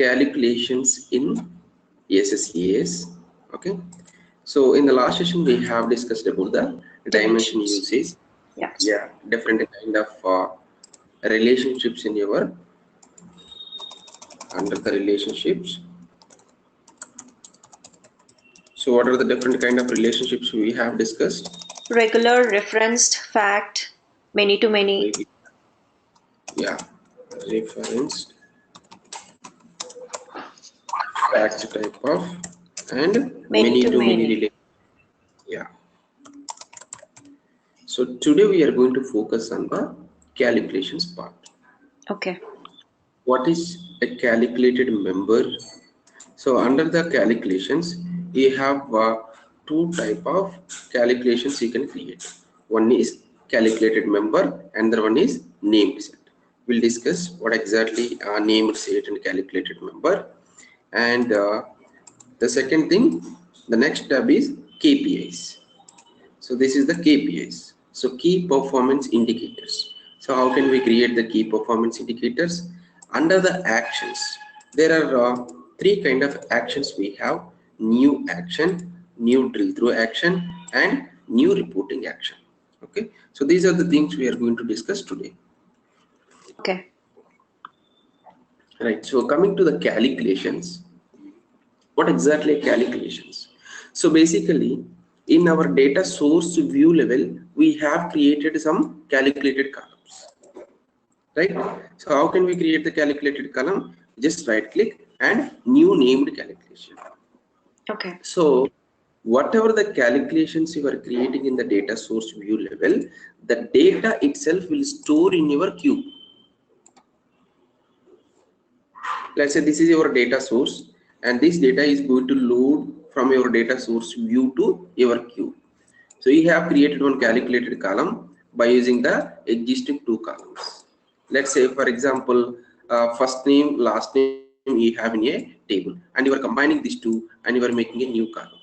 calculations in SSAS. Okay, so in the last session we have discussed about the dimension usage. Yeah, different kind of relationships in your under the relationships. So what are the different kind of relationships we have discussed? Regular, referenced, fact, many to many. Yeah, referenced, fact type of, and many to many relations. Yeah. So today we are going to focus on the calculations part. Okay. What is a calculated member? So under the calculations, you have two type of calculations you can create. One is calculated member, and the one is named set. We'll discuss what exactly named set and calculated member. And the second thing, the next tab is KPIs. So this is the KPIs. So key performance indicators. So how can we create the key performance indicators? Under the actions, there are three kind of actions we have: new action, new drill through action, and new reporting action. Okay, so these are the things we are going to discuss today. Okay. Right, so coming to the calculations, what exactly are calculations? So basically, in our data source view level, we have created some calculated columns, right? So how can we create the calculated column? Just right click and new named calculation. Okay. So whatever the calculations you are creating in the data source view level, the data itself will store in your queue. Let's say this is your data source, and this data is going to load from your data source view to your queue. So you have created one calculated column by using the existing two columns. Let's say, for example, first name, last name you have in a table, and you are combining these two and you are making a new column.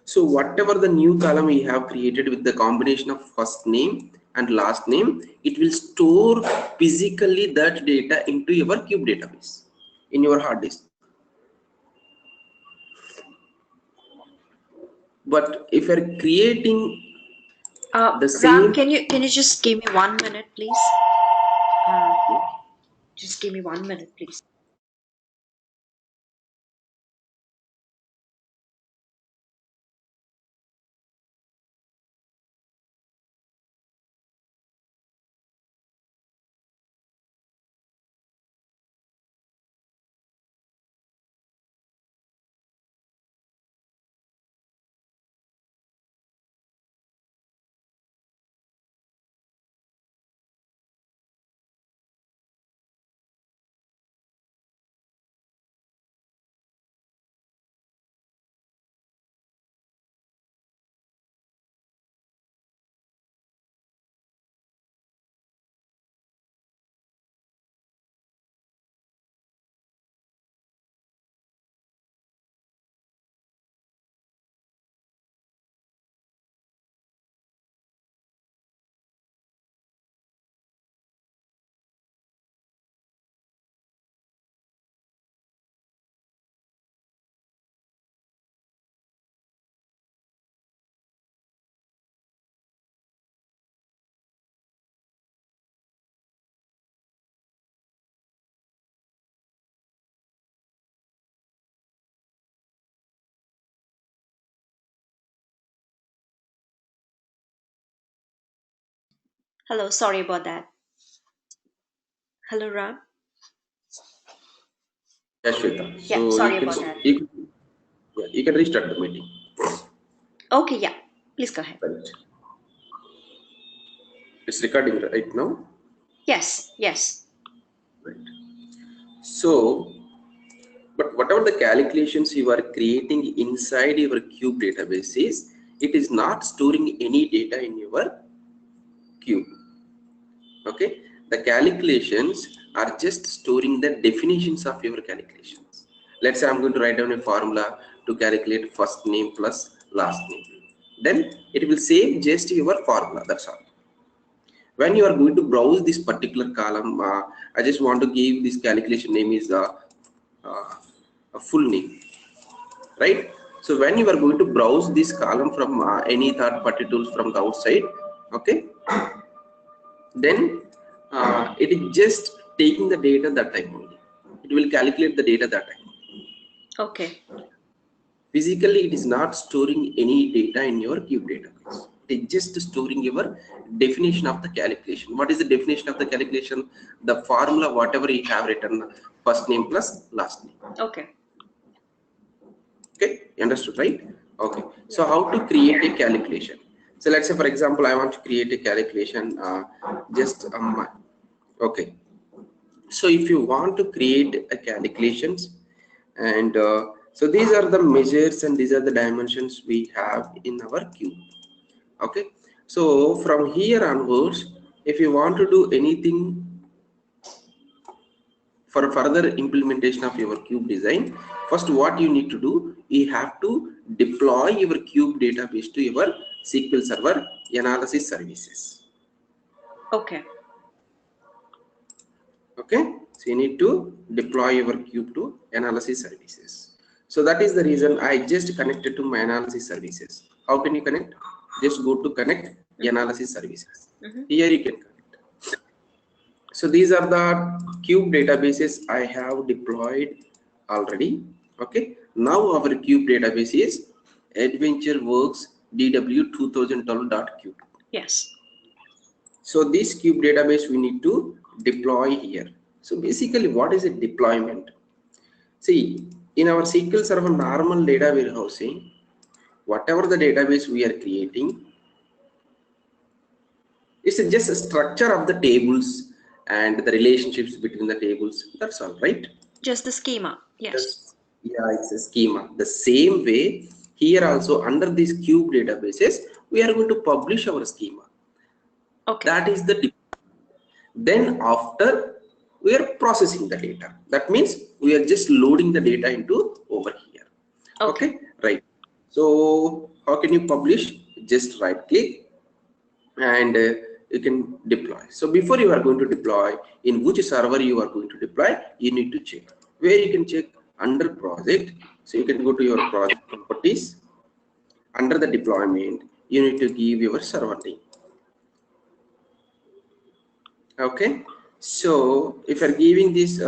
So whatever the new column you have created with the combination of first name and last name, it will store physically that data into your cube database in your hard disk. But if you're creating the same, Ram, can you just give me 1 minute, please? Just give me 1 minute, please. Hello, sorry about that. Hello, Ram. yeah, Shweta. Yeah, So sorry about that. you can restart the meeting. Okay, yeah. Please go ahead. Right. It's recording right now. Yes, yes. Right. So, but whatever the calculations you are creating inside your cube database is, it is not storing any data in your cube. Okay, the calculations are just storing the definitions of your calculations. Let's say I'm going to write down a formula to calculate first name plus last name. Then it will save just your formula. That's all. When you are going to browse this particular column, I just want to give this calculation name is a full name, right? So when you are going to browse this column from any third party tools from the outside, okay, then it is just taking the data that time only. It will calculate the data that time. Okay. Physically, it is not storing any data in your cube database. It is just storing your definition of the calculation. What is the definition of the calculation? The formula, whatever you have written, first name plus last name. Okay. Okay, you understood, right? Okay. So how to create a calculation? So let's say, for example, I want to create a calculation. Okay. So if you want to create a calculations, and so these are the measures and these are the dimensions we have in our cube. Okay, so from here onwards, if you want to do anything for further implementation of your cube design, first what you need to do, you have to deploy your cube database to your SQL Server analysis services. Okay. Okay, so you need to deploy your cube to analysis services. So that is the reason I just connected to my analysis services. How can you connect? Just go to connect analysis services. Here you can connect. So these are the cube databases I have deployed already. Okay, now our cube database is adventureworks dw2012.cube. Yes. So this cube database we need to deploy here. So basically, what is a deployment? See, in our SQL Server normal data warehousing, whatever the database we are creating, it's just a structure of the tables and the relationships between the tables. That's all, right? Just the schema. Yes. Yeah, it's a schema. The same way here also under these cube databases, we are going to publish our schema. Okay. That is the then after we are processing the data. That means we are just loading the data into over here. Okay, right. So how can you publish? Just right click and you can deploy. So before you are going to deploy, in which server you are going to deploy, you need to check. Where you can check under project. So you can go to your project properties. Under the deployment, you need to give your server name. Okay, so if you're giving this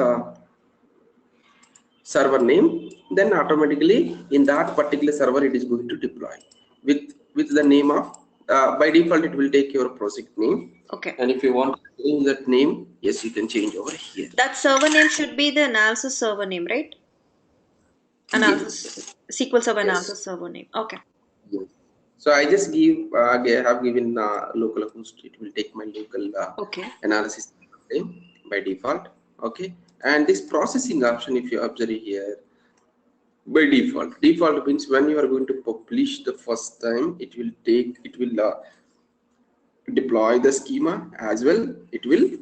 server name, then automatically in that particular server it is going to deploy with the name of by default it will take your project name. Okay. And if you want to change that name, yes, you can change over here. That server name should be the analysis server name, right? Analysis SQL Server analysis server name. Okay. Yes. So I just have given localhost. It will take my local analysis name by default. Okay, and this processing option, if you observe here, by default means when you are going to publish the first time, it will deploy the schema as well. It will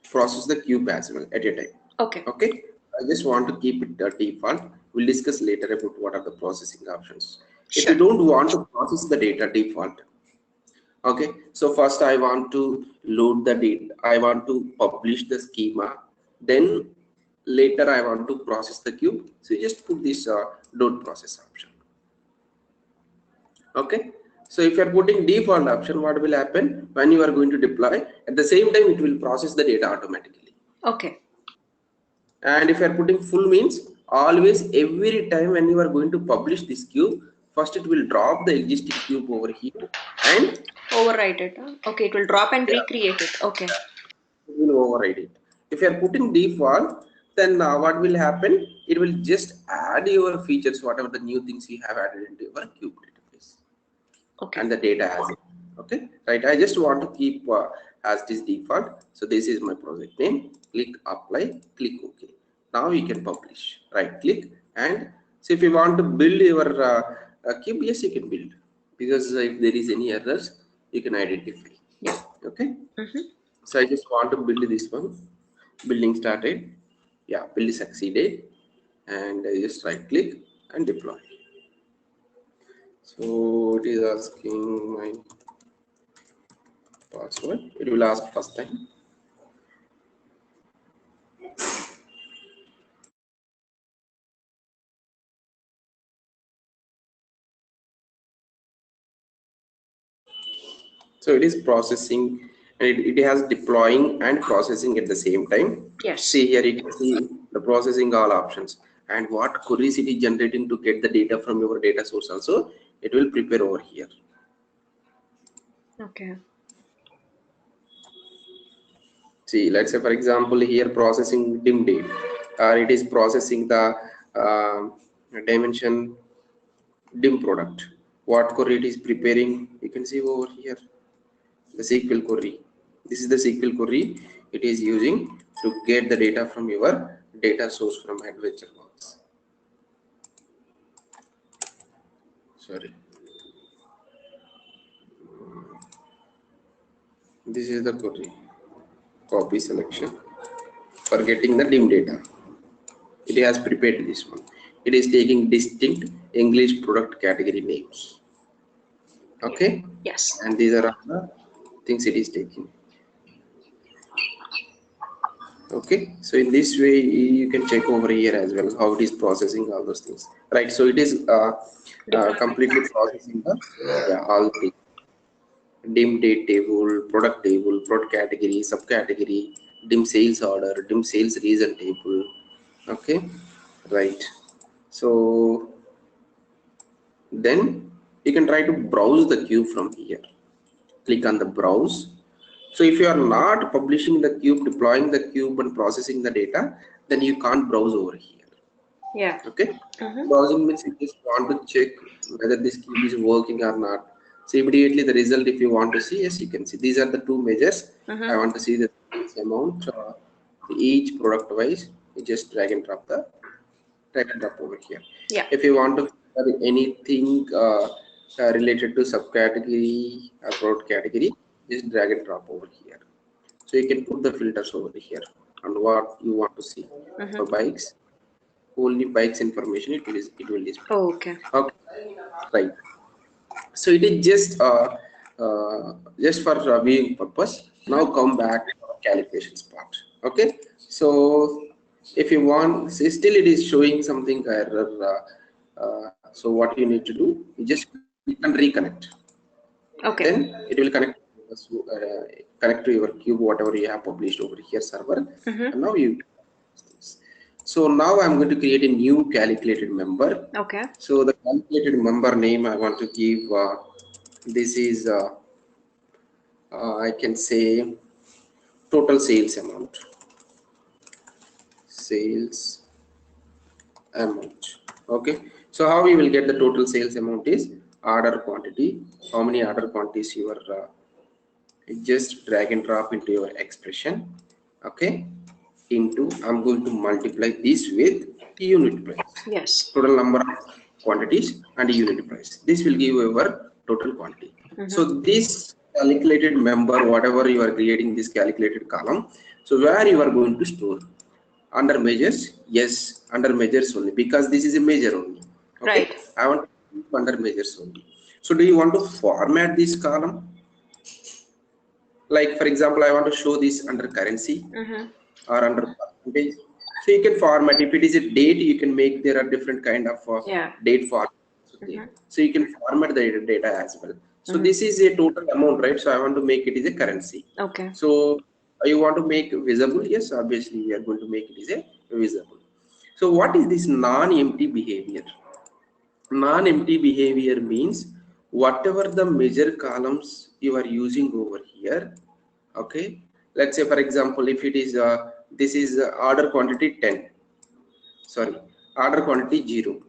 process the cube as well at a time. Okay. Okay, I just want to keep it default. We'll discuss later about what are the processing options. If you don't want to process the data default, okay, so first I want to load the data, I want to publish the schema, then later I want to process the cube. So you just put this don't process option. Okay, so if you are putting default option, what will happen when you are going to deploy? At the same time, it will process the data automatically. Okay. And if you are putting full means, always every time when you are going to publish this cube, first it will drop the existing cube over here and overwrite it. Okay, it will drop and recreate it. Okay. It will override it. If you are putting default, then what will happen? It will just add your features, whatever the new things you have added into your cube database. Okay. And the data as it. Okay, right. I just want to keep as this default. So this is my project name. Click apply. Click OK. Now you can publish. Right click and so if you want to build your cube, yes, you can build, because if there is any errors, you can identify. Yeah. Okay. So I just want to build this one. Building started. Yeah, build succeeded, and I just right click and deploy. So it is asking my password. It will ask first time. So it is processing, and it has deploying and processing at the same time. Yes. See here, you can see the processing all options and what queries it is generating to get the data from your data source also. It will prepare over here. Okay. See, let's say for example here processing dim date, or it is processing the dimension dim product. What query it is preparing, you can see over here the SQL query. This is the SQL query it is using to get the data from your data source from Adventure Box. Sorry, this is the query. Copy selection for getting the dim data. It has prepared this one. It is taking distinct English product category names. Okay. Yes. And these are all the things it is taking. Okay, so in this way you can check over here as well how it is processing all those things, right? So it is completely processing the all the dim date table, product category, subcategory, dim sales order, dim sales reason table. Okay, right. So then you can try to browse the cube from here. Click on the browse. So if you are not publishing the cube, deploying the cube and processing the data, then you can't browse over here. Yeah. Okay. Browsing means you just want to check whether this cube is working or not. So immediately the result, if you want to see, yes, you can see these are the two measures. I want to see the sales amount each product wise. You just drag and drop over here. Yeah. If you want to have anything related to subcategory or product category, just drag and drop over here. So you can put the filters over here on what you want to see. For bikes, only bikes information it will display. Oh, okay. Okay, right. So it is just for viewing purpose. Now come back to our calculations part. Okay, so if you want, see, still it is showing something error. So what you need to do, you just click and reconnect. Okay. Then it will connect to your cube, whatever you have published over here server. And now you. So now I'm going to create a new calculated member. Okay. So the calculated member name I want to give, this is I can say total sales amount. Sales amount. Okay. So how we will get the total sales amount is order quantity. How many order quantities you are just drag and drop into your expression. Okay. Into I'm going to multiply this with unit price. Yes. Total number of quantities and unit price. This will give our total quantity. So this calculated member, whatever you are creating this calculated column, so where you are going to store? Under measures? Yes, under measures only, because this is a measure only. Okay, Right. I want to keep under measures only. So do you want to format this column? Like for example, I want to show this under currency or under percentage. So you can format. If it is a date, you can make, there are different kind of date format. So you can format the data as well. So this is a total amount, right? So I want to make it is a currency. Okay. So you want to make visible? Yes, obviously we are going to make it is a visible. So what is this non-empty behavior? Non-empty behavior means whatever the measure columns you are using over here. Okay, let's say for example, if it is this is order quantity 10, sorry, order quantity 0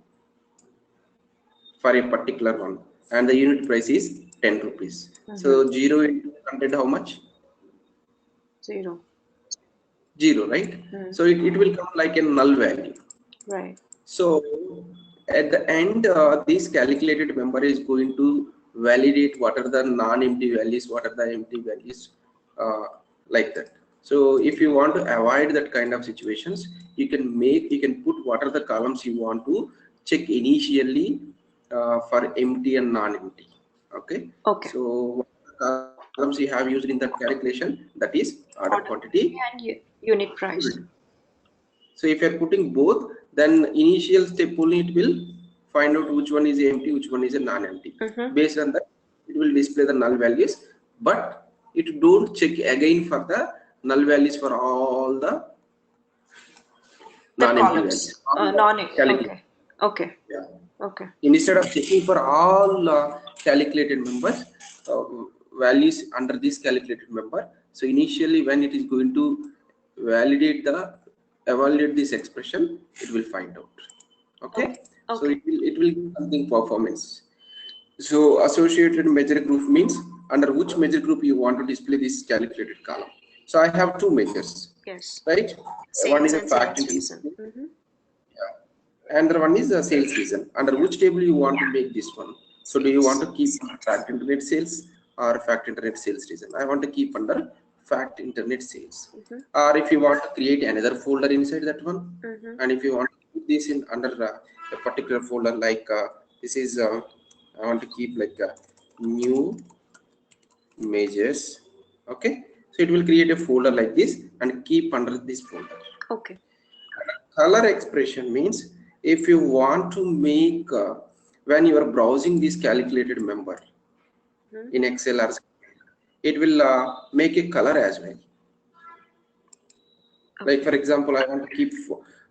for a particular one, and the unit price is 10 rupees. So 0 into 100, how much? 0. 0, right? So it will come like a null value. Right. So at the end, this calculated member is going to validate what are the non-empty values, what are the empty values, like that. So if you want to avoid that kind of situations, you can put what are the columns you want to check initially for empty and non-empty. Okay. Okay. So what are the columns you have used in that calculation, that is order quantity and unit price. So if you are putting both, then initial step only it will find out which one is empty, which one is a non-empty. Based on that, it will display the null values. but it don't check again for the null values for all the The non-empty values. columns. Non. Calculate. Okay. Okay. Yeah. Okay. Instead of checking for all calculated members, uh, values under this calculated member, so initially when it is going to evaluate this expression, it will find out. Okay, so Okay. it will give something performance. So associated measure group means under which measure group you want to display this calculated column. So I have two measures, Yes. right? One is Sales a and fact sales internet, reason. and the one is a sales reason. Under which table you want to make this one? So do you want Sales. to keep fact internet sales or fact internet sales reason? I want to keep under fact internet sales. Or if you want to create another folder inside that one, and if you want to put this in under a particular folder, like this is I want to keep like new measures. Okay, so it will create a folder like this and keep under this folder. Okay. Color expression means if you want to make when you are browsing this calculated member in Excel, or it will make a color as well. Like for example, I want to keep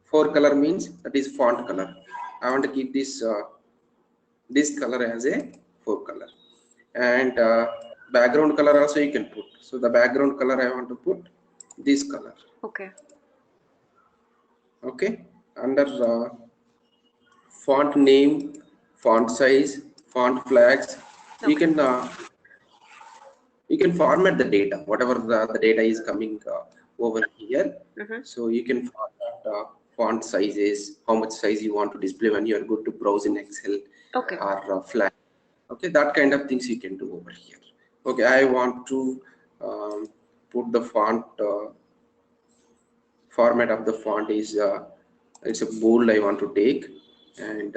four color means that is font color. I want to keep this color as a four color, and background color also you can put. So the background color I want to put this color. Okay. Okay, under font name, font size, font flags, you Okay. can format the data, whatever the data is coming over here. So you can format font sizes, how much size you want to display when you are good to browse in Excel, Okay. or flag. Okay, that kind of things you can do over here. Okay, I want to put the font format of the font is it's a bold I want to take, and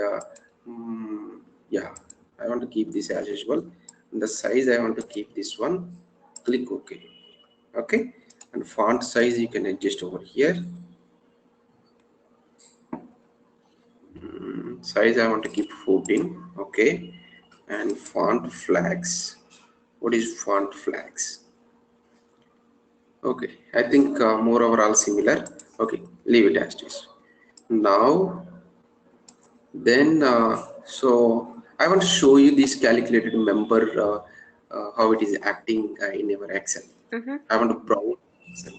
yeah, I want to keep this as usual. And the size I want to keep this one. Click OK. Okay, and font size you can adjust over here. Size I want to keep 14. Okay, and font flags. What is font flags? Okay, I think more overall similar. Okay, leave it as is. Now then so I want to show you this calculated member how it is acting in your Excel. I want to browse Excel.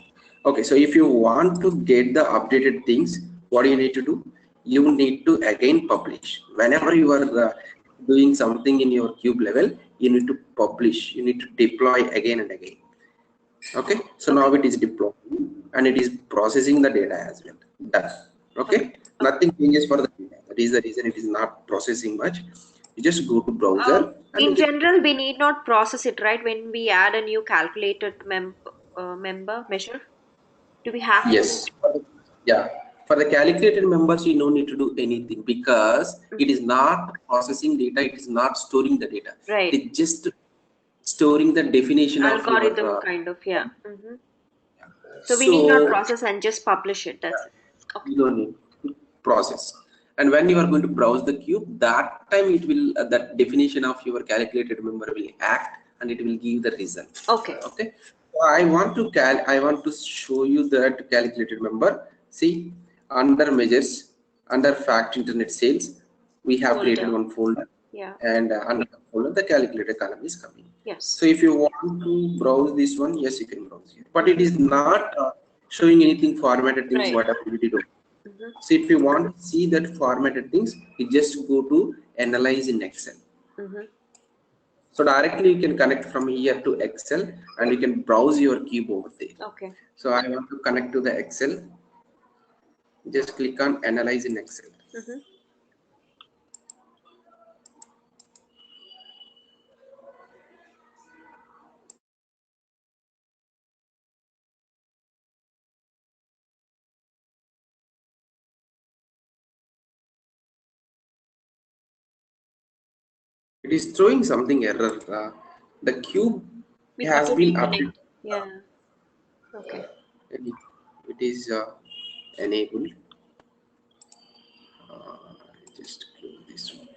Okay, so if you want to get the updated things, what do you need to do? You need to again publish whenever you are doing something in your cube level. You need to publish, you need to deploy again and again. Okay, so now it is deploying and it is processing the data as well. Done. Okay, nothing changes for the data. That is the reason it is not processing much. You just go to browser and In general, we need not process it, right? When we add a new calculated member measure, do we have to? yes, yeah, for the calculated members you no need to do anything, because it is not processing data, it is not storing the data. Right. It is just storing the definition of your Algorithm kind of, yeah. So we need not so process and just publish it. That's it. Okay. you don't need to process. And when you are going to browse the cube, that time it will that definition of your calculated member will act and it will give the result. Okay. Okay, so I want to show you that calculated member. See, under measures, under fact internet sales, we have created one folder. Yeah. And under the folder the calculator column is coming. Yes. So if you want to browse this one, yes, you can browse here, but it is not showing anything formatted things, Right. whatever we did. So if you want to see that formatted things, you just go to analyze in Excel. So directly you can connect from here to Excel and you can browse your cube over there. Okay. So I want to connect to the Excel. Just click on analyze in Excel. It is throwing something error. The cube has been updated. Yeah. Okay. It is enabled. Just close this one.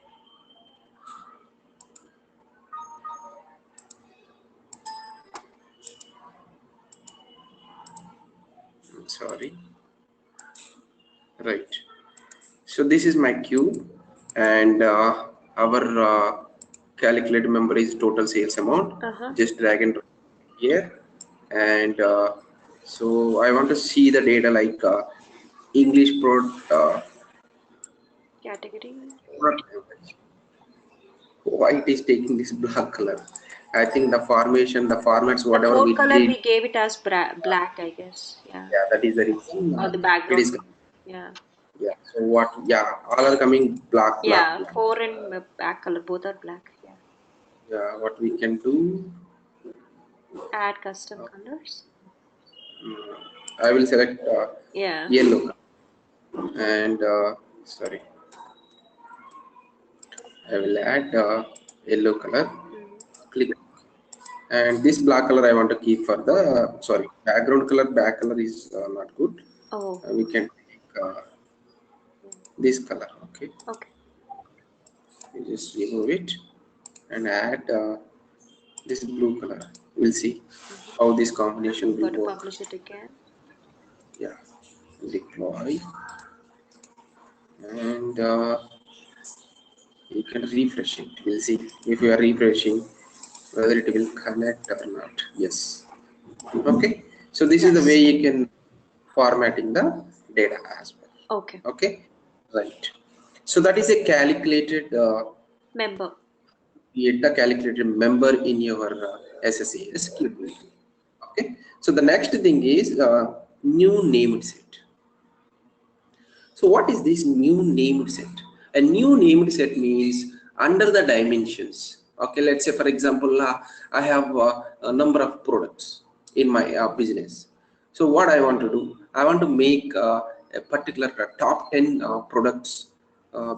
sorry, right. So this is my cube, and our calculated member is total sales amount. Just drag and drop here, and so I want to see the data like English category. Why it is taking this black color? I think the formation, the formats, The whatever font we color did, we gave it as black, I guess. Yeah. yeah, that is the reason Or the it is. background. Yeah. Yeah. So what? Yeah, all are coming black, black, Yeah. black. Fore and back color both are black. Yeah. Yeah. What we can do? Add custom colors. I will select Yeah. yellow, and sorry, I will add yellow color. Click, and this black color I want to keep for the sorry, background color. Back color is not good. Oh. We can take this color. Okay. Okay. You just remove it and add this blue color. We'll see how this combination will Got to work. publish it again. Yeah, deploy, and you can refresh it. We'll see if you are refreshing whether it will connect or not. Yes. Okay. So this is the way you can formatting the data as well. Okay. Okay. Right. So that is a calculated member. Create the calculated member in your SSAS capability. Okay. So the next thing is new named set. So what is this new named set? A new named set means under the dimensions. Okay, let's say for example, I have a number of products in my business. So what I want to do, I want to make a particular top 10 products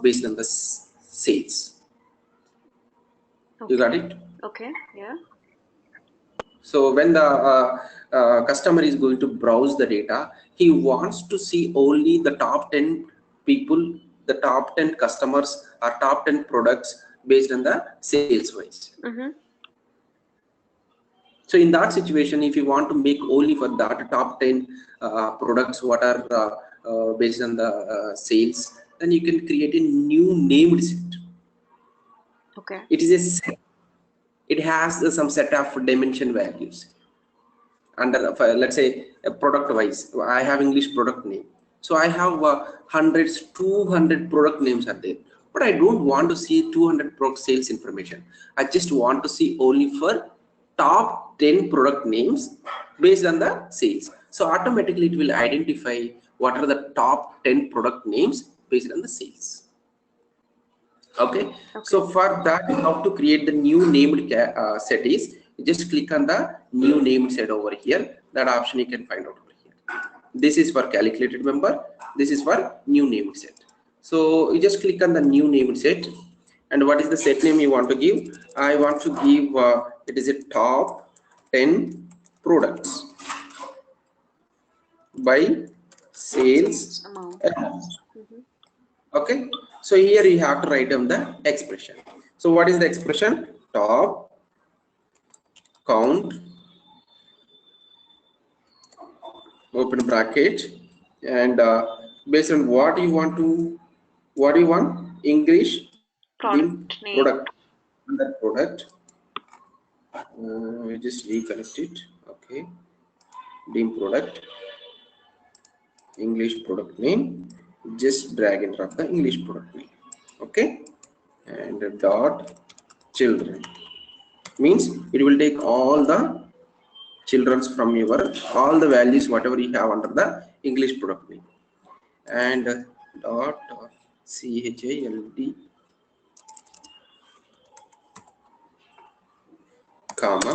based on the sales. Okay. You got it? Okay. Yeah. So when the customer is going to browse the data, he wants to see only the top 10 people, the top 10 customers or top 10 products based on the sales wise. So in that situation, if you want to make only for that top 10 products what are based on the sales, then you can create a new named set. Okay. It is a set. It has some set of dimension values. Under let's say product wise, I have English product name, so I have hundreds 200 product names are there, but I don't want to see 200 product sales information. I just want to see only for top 10 product names based on the sales. So automatically it will identify what are the top 10 product names based on the sales. Okay. So for that, how to create the new named set is just click on the new named set over here. That option you can find out over here. This is for calculated member, this is for new named set. So you just click on the new named set, and what is the set name you want to give? I want to give it is a top 10 products by sales amount. Okay, so here you have to write down the expression. So what is the expression? Top count, open bracket, and based on what you want English product name. Product under product, we just reconnect it. Okay, dim product, English product name, just drag and drop the English product name. Okay, and dot children means it will take all the children's from your all the values whatever you have under the English product name, and dot chald comma,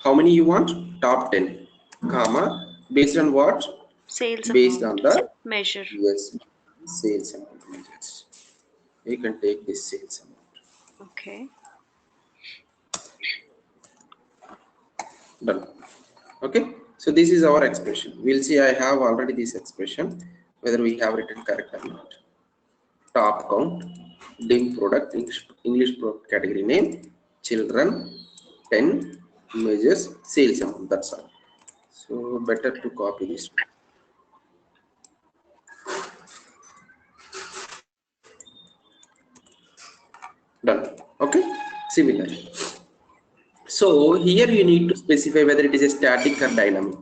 how many you want? Top 10 comma, based on what? Sales based amount. On the measure. Yes, sales amount measures. You can take this sales amount. Okay. Done. Okay, so this is our expression. We'll see. I have already this expression, whether we have written correct or not. Top count, dim product, English product category name, children, 10 measures, sales amount. That's all. So better to copy this. Done. Okay, similar. So here you need to specify whether it is a static or dynamic.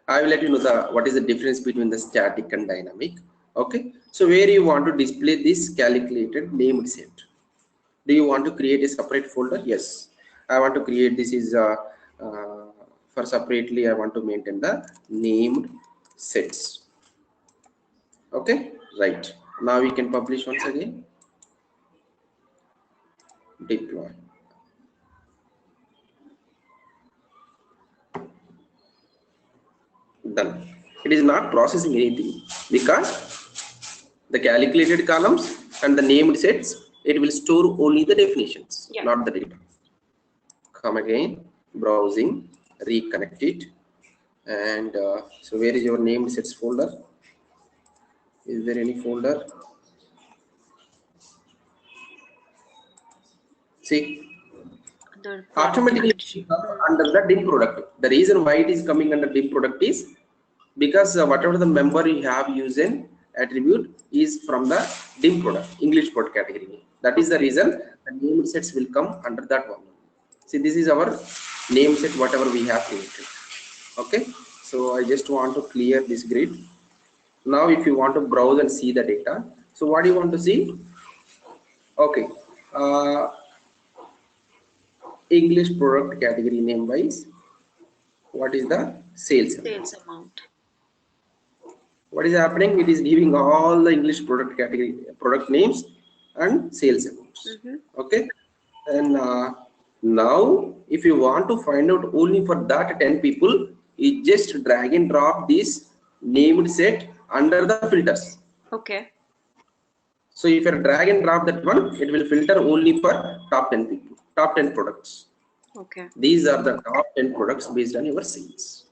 I will let you know what is the difference between the static and dynamic. Okay, so where you want to display this calculated named set. Do you want to create a separate folder? Yes, I want to create this is uh, for separately. I want to maintain the named sets. Okay, right. Now we can publish once again. Deploy. Done. It is not processing anything because the calculated columns and the named sets, it will store only the definitions, not the data. Come again, browsing, reconnect it, and so where is your named sets folder? Is there any folder? See, automatically under the dim product. The reason why it is coming under dim product is because whatever the member you have used an attribute is from the dim product, English product category. That is the reason the name sets will come under that one. See, this is our name set, whatever we have created. Okay, so I just want to clear this grid. Now if you want to browse and see the data, so what do you want to see? Okay, English product category name wise, what is the sales amount? What is happening? It is giving all the English product category product names and sales amounts. Okay, and now if you want to find out only for that 10 people, you just drag and drop this named set under the filters. Okay, so if you drag and drop that one, it will filter only for top 10 people, top 10 products. Okay, these are the top 10 products based on your sales.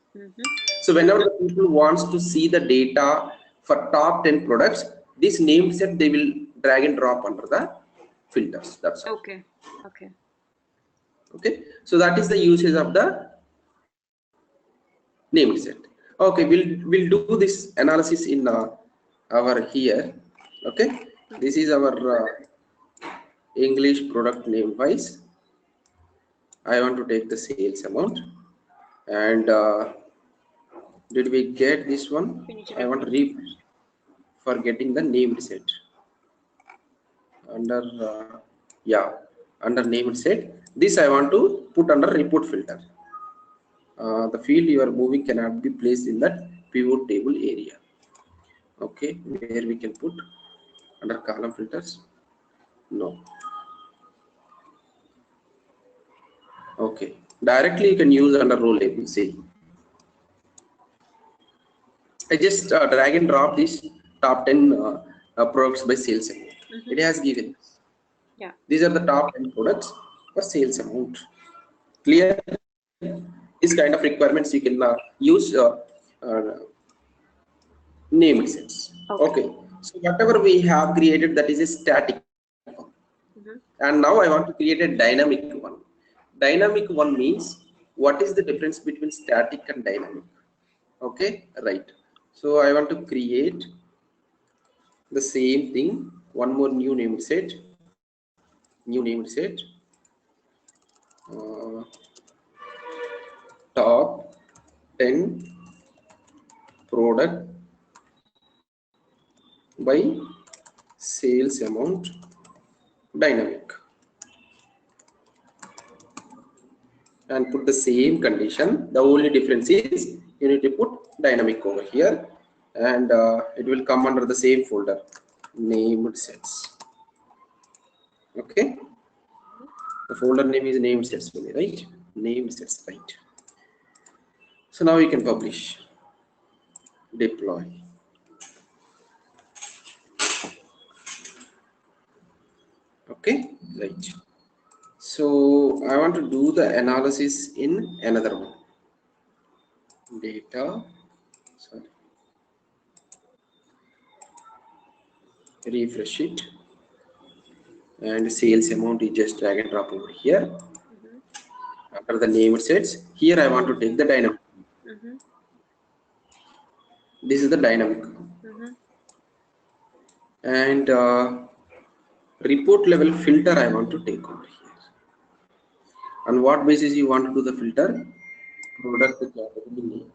So whenever the people wants to see the data for top 10 products, this name set they will drag and drop under the filters. That's all. Okay. Okay. Okay. So that is the usage of the name set. Okay, we'll do this analysis in our here. Okay, this is our English product name wise. I want to take the sales amount, and did we get this one? I want to refresh for getting the named set under yeah, under named set. This I want to put under report filter. The field you are moving cannot be placed in that pivot table area. Okay, where we can put under column filters? No. Okay, directly you can use under row label. See, I just drag and drop this top 10 products by sales amount. It has given. Yeah. These are the top 10 products for sales amount. Clear? This kind of requirements you can use named sets. Okay. So whatever we have created, that is a static one. And now I want to create a dynamic one. Dynamic one means what is the difference between static and dynamic? Okay, right. So I want to create the same thing, one more new named set, top 10 product by sales amount dynamic, and put the same condition. The only difference is you need to put dynamic over here, and it will come under the same folder, named sets. Okay, the folder name is named sets only, right? Named sets, right? So now you can publish, deploy. Okay, right. So I want to do the analysis in another one. Data, sorry, refresh it, and sales amount is just drag and drop over here. After the named sets, here I want to take the dynamic. This is the dynamic, and report level filter I want to take over here. On what basis you want to do the filter? Product category name.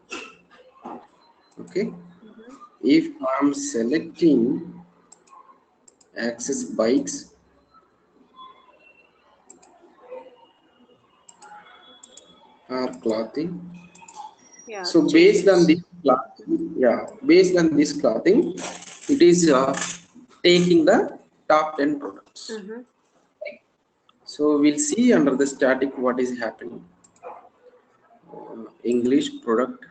Okay. If I'm selecting access bikes or clothing, Yeah, so it based on changes. this clothing, yeah, based on this clothing, it is taking the top 10 products. So we'll see under the static what is happening. English product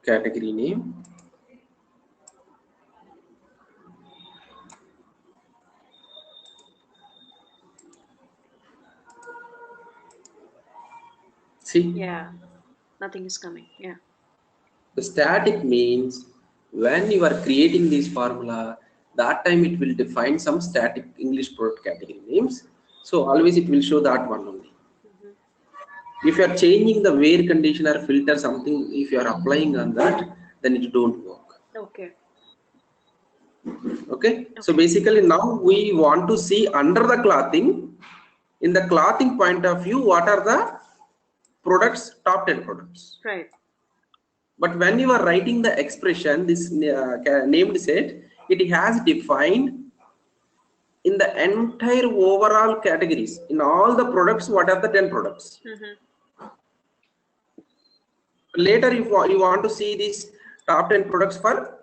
category name. See, Yeah, nothing is coming. Yeah. the static means when you are creating this formula, that time it will define some static English product category names. So always it will show that one only. If you are changing the where condition or filter something, if you are applying on that, then it don't work. Okay. Okay. So basically now we want to see under the clothing, in the clothing point of view, what are the products, top 10 products. Right. But when you are writing the expression, this named set, it has defined in the entire overall categories. In all the products, what are the 10 products? Later, if you want to see these top 10 products for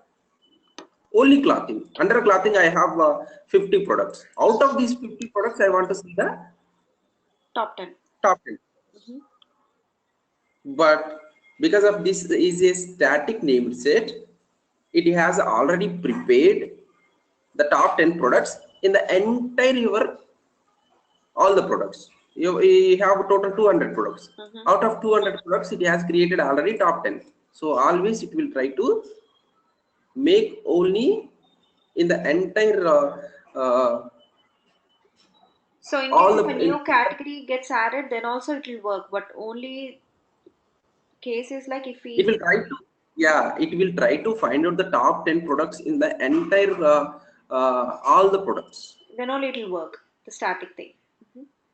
only clothing. Under clothing, I have 50 products. Out of these 50 products, I want to see the Top 10. top 10. But because of this is a static named set, it has already prepared the top 10 products in the entire your all the products. You have a total 200 products. Out of 200 products, it has created already top 10. So always it will try to make only in the entire So in all case the if a new category gets added, then also it will work. But only cases like if it will we, try to, yeah, it will try to find out the top 10 products in the entire all the products. then only it will work. The static thing.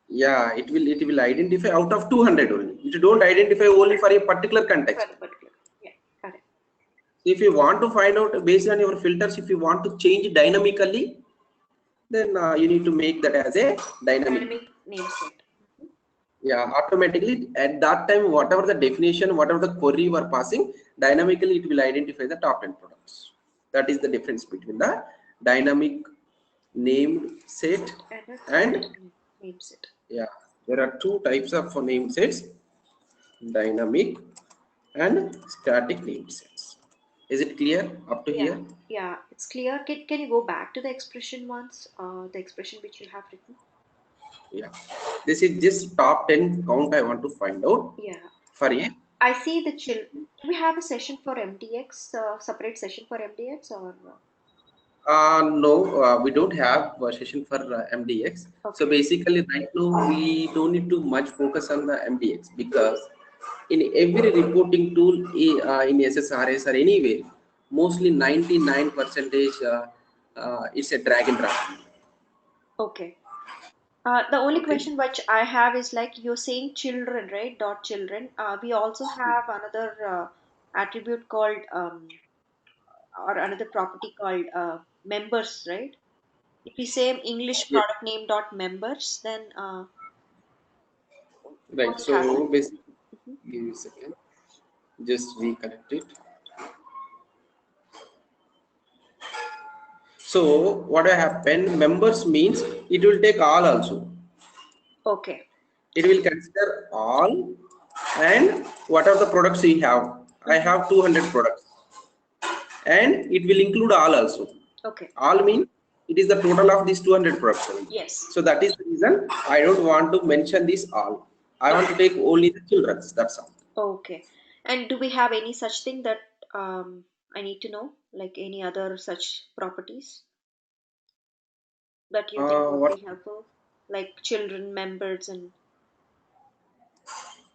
Yeah, it will identify out of 200 only. It don't identify only for a particular context. Particular. Yeah, correct. If you want to find out based on your filters, if you want to change dynamically, then you need to make that as a dynamic. Name set. Yeah, automatically at that time, whatever the definition, whatever the query you are passing, dynamically it will identify the top 10 products. That is the difference between the dynamic named set and Name set. yeah, there are two types of name sets: dynamic and static name sets. Is it clear up to here? Yeah, it's clear. Can you go back to the expression once? The expression which you have written. Yeah, this is just top 10 count I want to find out. Yeah. For a I see the do we have a session for MDX, separate session for MDX or? no, we don't have a session for MDX. So basically, right now we don't need to much focus on the MDX because in every reporting tool in SSRS or anywhere, mostly 99% it's a drag and drop. Okay. The only question which I have is like you're saying children, right? Dot children. We also have another attribute called or another property called members, right? If we say English Yeah. product name dot members, then what Right. will happen? So basically, give me a second. Just reconnect it. So what will happen? Members means it will take all also. Okay. It will consider all and what are the products we have. I have 200 products and it will include all also. Okay. All means it is the total of these 200 products. Yes. So that is the reason I don't want to mention this all. I want to take only the children's. That's all. Okay. And do we have any such thing that I need to know, like any other such properties that you think would What? be helpful, like children, members, and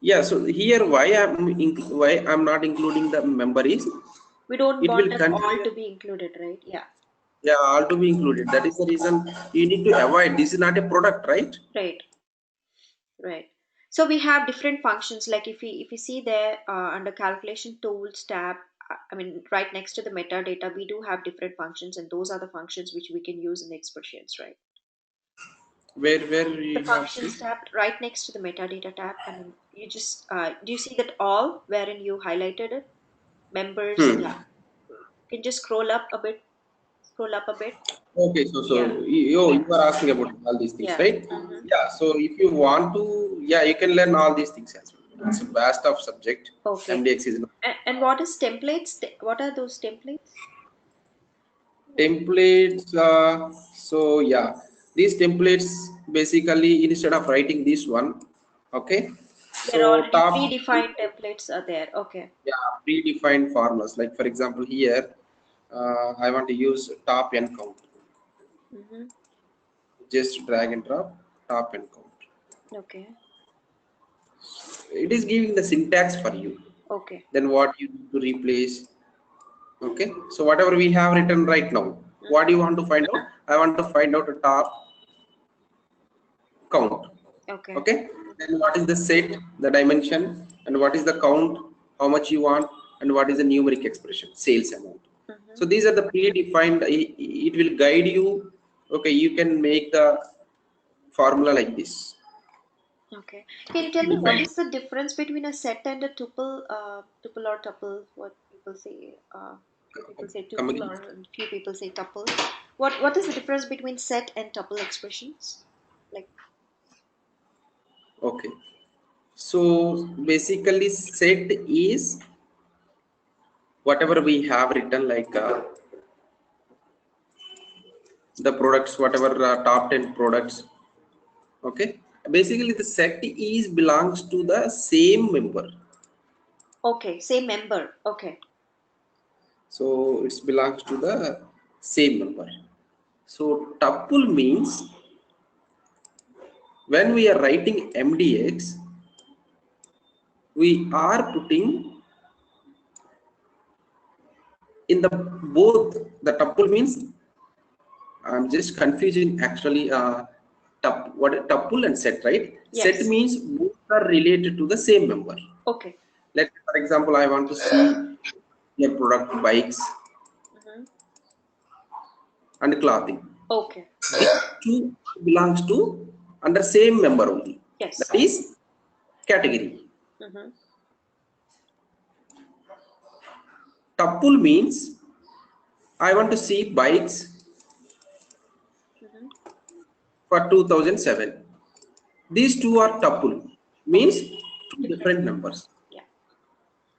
Yeah. So here, why I'm not including the member is we don't it want will them all consider. to be included, right? Yeah. Yeah, all to be included. That is the reason you need to avoid. This is not a product, right? Right. Right. So we have different functions. Like if we see there under calculation tools tab, I mean right next to the metadata, we do have different functions, and those are the functions which we can use in the expressions, right? Where The you have functions seen? tab right next to the metadata tab. I mean, you just do you see that all wherein you highlighted it? Members, Hmm. yeah. You can just scroll up a bit. Okay, so Yeah, you are asking about all these things, yeah. right? Yeah. So if you want to, yeah, you can learn all these things as well. It's a vast of subject. Okay. MDX is not And what is templates? What are those templates? templates. So yeah, these templates basically instead of writing this one, okay. They're So already top, predefined templates are there. Okay. yeah, predefined formulas. Like for example, here I want to use top n count. Mm-hmm. Just drag and drop top n count. Okay. It is giving the syntax for you. Okay. Then what you need to replace. Okay. So whatever we have written right now, what do Mm-hmm. you want to find out? I want to find out a top count. Okay. Okay. Then what is the set, the dimension, and what is the count, how much you want, and what is the numeric expression, sales amount. Mm-hmm. So these are the predefined. It will guide you. Okay, you can make the formula like this. Okay. Can you tell me what Predefined. is the difference between a set and a tuple? Tuple or tuple? What people say? Few people say Come tuple, again. or few people say tuple. What is the difference between set and tuple expressions? Like, Okay. So basically, set is whatever we have written, like the products, whatever top 10 products. Okay. Basically, the set is belongs to the same member. okay, say member. Okay. So it belongs to the same member. So tuple means when we are writing MDX, we are putting in the both the tuple means I'm just confusing actually tuple and set, right? Set Yes. means both are related to the same member. Okay. Let for example, I want to see your product bikes Mm-hmm. and clothing. Okay. These two belongs to under same member only. That Yes. is category. Mm-hmm. Tuple means I want to see bikes Mm-hmm. for 2007. These two are tuple means Okay. two Different. different numbers. Yeah.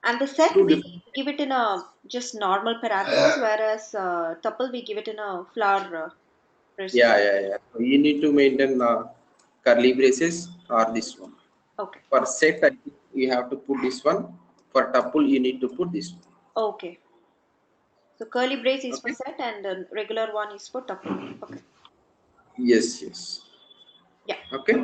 And the set Two we different. give it in a just normal parameters, whereas tuple we give it in a flower Yeah, process. yeah, yeah. So you need to maintain curly braces or this one. Okay. For set, I think you have to put this one. For tuple, you need to put this one. Okay. So curly brace is for Okay. set and the regular one is for tuple. Okay. Yes, yes. Yeah. Okay.